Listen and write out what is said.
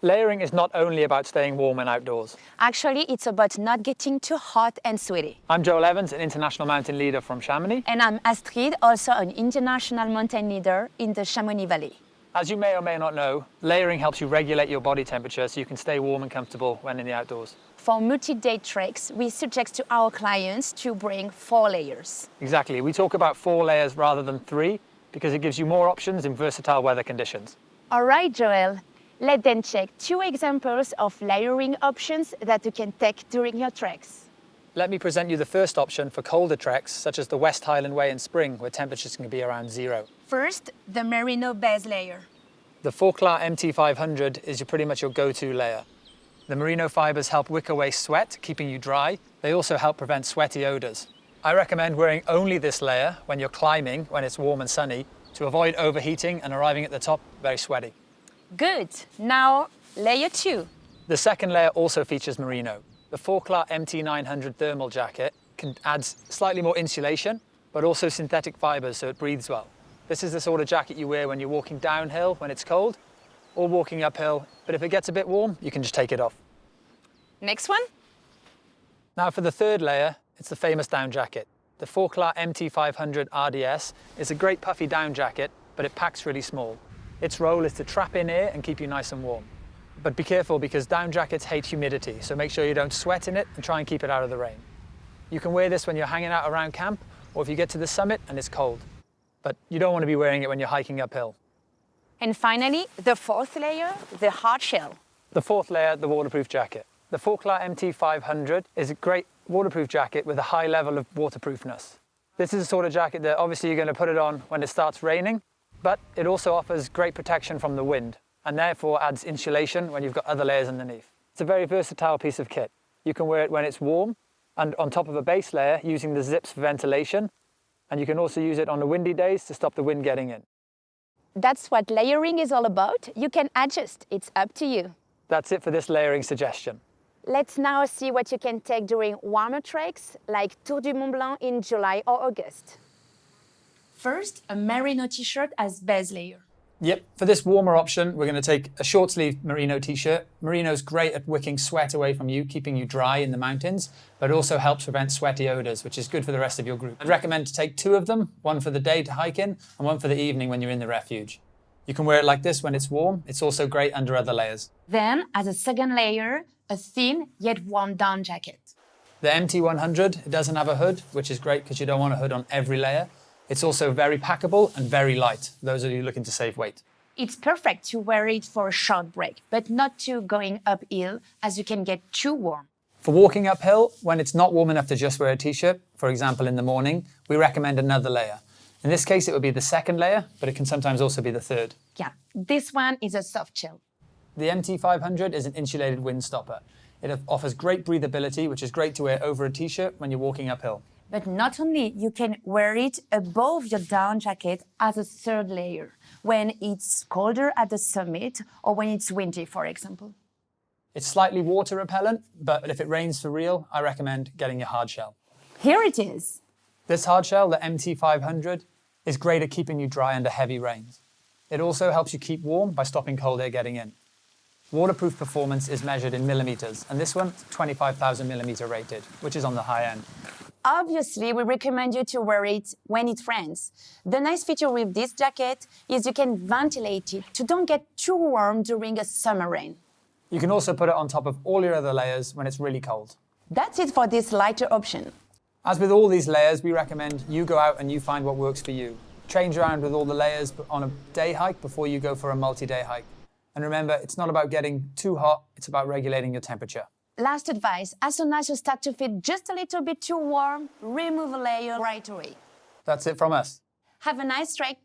Layering is not only about staying warm and outdoors. Actually, it's about not getting too hot and sweaty. I'm Joel Evans, an international mountain leader from Chamonix. And I'm Astrid, also an international mountain leader in the Chamonix Valley. As you may or may not know, layering helps you regulate your body temperature so you can stay warm and comfortable when in the outdoors. For multi-day treks, we suggest to our clients to bring 4 layers. Exactly. We talk about 4 layers rather than 3 because it gives you more options in versatile weather conditions. All right, Joel. Let's then check 2 examples of layering options that you can take during your treks. Let me present you the first option for colder treks, such as the West Highland Way in spring, where temperatures can be around 0. First, the merino base layer. The Forklar MT500 is pretty much your go-to layer. The merino fibers help wick away sweat, keeping you dry. They also help prevent sweaty odors. I recommend wearing only this layer when you're climbing, when it's warm and sunny, to avoid overheating and arriving at the top very sweaty. Good. Now, layer 2. The second layer also features merino. The Forklar MT900 thermal jacket adds slightly more insulation, but also synthetic fibers so it breathes well. This is the sort of jacket you wear when you're walking downhill when it's cold, or walking uphill, but if it gets a bit warm, you can just take it off. Next one. Now for the third layer, it's the famous down jacket. The Forklar MT500 RDS is a great puffy down jacket, but it packs really small. Its role is to trap in air and keep you nice and warm. But be careful because down jackets hate humidity, so make sure you don't sweat in it and try and keep it out of the rain. You can wear this when you're hanging out around camp or if you get to the summit and it's cold. But you don't want to be wearing it when you're hiking uphill. And finally, the 4th layer, the hard shell. The 4th layer, the waterproof jacket. The Forklar MT500 is a great waterproof jacket with a high level of waterproofness. This is the sort of jacket that obviously you're going to put it on when it starts raining, but it also offers great protection from the wind and therefore adds insulation when you've got other layers underneath. It's a very versatile piece of kit. You can wear it when it's warm and on top of a base layer using the zips for ventilation, and you can also use it on the windy days to stop the wind getting in. That's what layering is all about. You can adjust. It's up to you. That's it for this layering suggestion. Let's now see what you can take during warmer treks like Tour du Mont Blanc in July or August. First, a merino t-shirt as base layer. Yep, for this warmer option, we're going to take a short sleeve merino t-shirt. Merino's great at wicking sweat away from you, keeping you dry in the mountains, but also helps prevent sweaty odors, which is good for the rest of your group. I'd recommend to take 2 of them, one for the day to hike in and one for the evening when you're in the refuge. You can wear it like this when it's warm. It's also great under other layers. Then, as a second layer, a thin yet warm down jacket. The MT100, it doesn't have a hood, which is great because you don't want a hood on every layer. It's also very packable and very light, those of you looking to save weight. It's perfect to wear it for a short break, but not to going uphill as you can get too warm. For walking uphill, when it's not warm enough to just wear a t-shirt, for example in the morning, we recommend another layer. In this case, it would be the second layer, but it can sometimes also be the third. Yeah, this one is a soft shell. The MT500 is an insulated wind stopper. It offers great breathability, which is great to wear over a t-shirt when you're walking uphill. But not only, you can wear it above your down jacket as a third layer when it's colder at the summit or when it's windy, for example. It's slightly water repellent, but if it rains for real, I recommend getting your hard shell. Here it is. This hard shell, the MT500, is great at keeping you dry under heavy rains. It also helps you keep warm by stopping cold air getting in. Waterproof performance is measured in millimeters, and this one, 25,000 millimeter rated, which is on the high end. Obviously, we recommend you to wear it when it rains. The nice feature with this jacket is you can ventilate it to don't get too warm during a summer rain. You can also put it on top of all your other layers when it's really cold. That's it for this lighter option. As with all these layers, we recommend you go out and you find what works for you. Change around with all the layers on a day hike before you go for a multi-day hike. And remember, it's not about getting too hot, it's about regulating your temperature. Last advice, as soon as you start to feel just a little bit too warm, remove a layer right away. That's it from us. Have a nice trek.